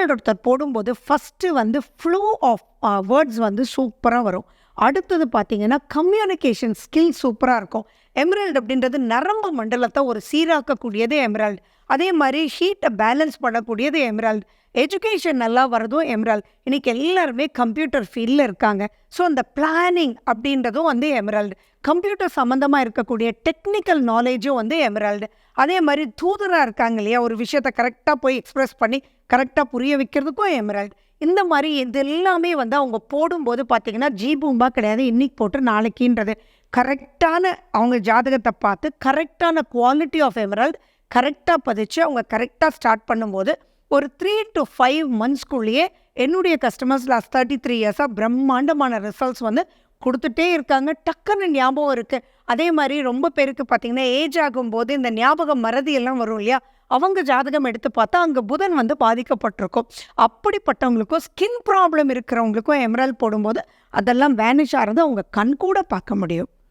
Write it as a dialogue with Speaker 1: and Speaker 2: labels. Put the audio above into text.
Speaker 1: Emerald ஒருத்தர் போடும்போது first வந்து ஃப்ளோ ஆஃப் வேர்ட்ஸ் வந்து சூப்பராக வரும். அடுத்தது பார்த்தீங்கன்னா கம்யூனிகேஷன் ஸ்கில் சூப்பராக இருக்கும். எமரால்டு அப்படின்றது நரம்பு மண்டலத்தை ஒரு சீராக்கக்கூடியது எமரால்டு. அதே மாதிரி ஹீட்டை பேலன்ஸ் பண்ணக்கூடியது எமரால்டு. எஜுகேஷன் நல்லா வரதும் எமரால்டு. இன்றைக்கி எல்லாருமே கம்ப்யூட்டர் ஃபீல்டில் இருக்காங்க. ஸோ அந்த பிளானிங் அப்படின்றதும் வந்து எமரால்டு. கம்ப்யூட்டர் சம்மந்தமாக இருக்கக்கூடிய டெக்னிக்கல் நாலேஜும் வந்து எமரால்டு. அதே மாதிரி தூதராக இருக்காங்க இல்லையா, ஒரு விஷயத்தை கரெக்டாக போய் எக்ஸ்ப்ரெஸ் பண்ணி கரெக்டாக புரிய வைக்கிறதுக்கும் எமரால்டு. இந்த மாதிரி இது எல்லாமே வந்து அவங்க போடும்போது பார்த்திங்கன்னா ஜீபூம்பா கிடையாது, இன்றைக்கி போட்டு நாளைக்குன்றது. கரெக்டான அவங்க ஜாதகத்தை பார்த்து கரெக்டான குவாலிட்டி ஆஃப் எமரால்டு கரெக்டாக பதிச்சு அவங்க கரெக்டாக ஸ்டார்ட் பண்ணும்போது ஒரு 3 to 5 monthsக்குள்ளேயே என்னுடைய கஸ்டமர்ஸ் லாஸ்ட் 33 இயர்ஸாக பிரம்மாண்டமான ரிசல்ட்ஸ் வந்து கொடுத்துட்டே இருக்காங்க. டக்குன்னு ஞாபகம் இருக்குது. அதே மாதிரி ரொம்ப பேருக்கு பார்த்திங்கன்னா ஏஜ் ஆகும்போது இந்த ஞாபகம் மறதி எல்லாம் வரும் இல்லையா, அவங்க ஜாதகம் எடுத்து பார்த்தா அங்கே புதன் வந்து பாதிக்கப்பட்டிருக்கும். அப்படிப்பட்டவங்களுக்கும் ஸ்கின் ப்ராப்ளம் இருக்கிறவங்களுக்கும் எமரால்டு போடும்போது அதெல்லாம் வேனிஷ் ஆகிறது அவங்க கண் கூட பார்க்க முடியும்.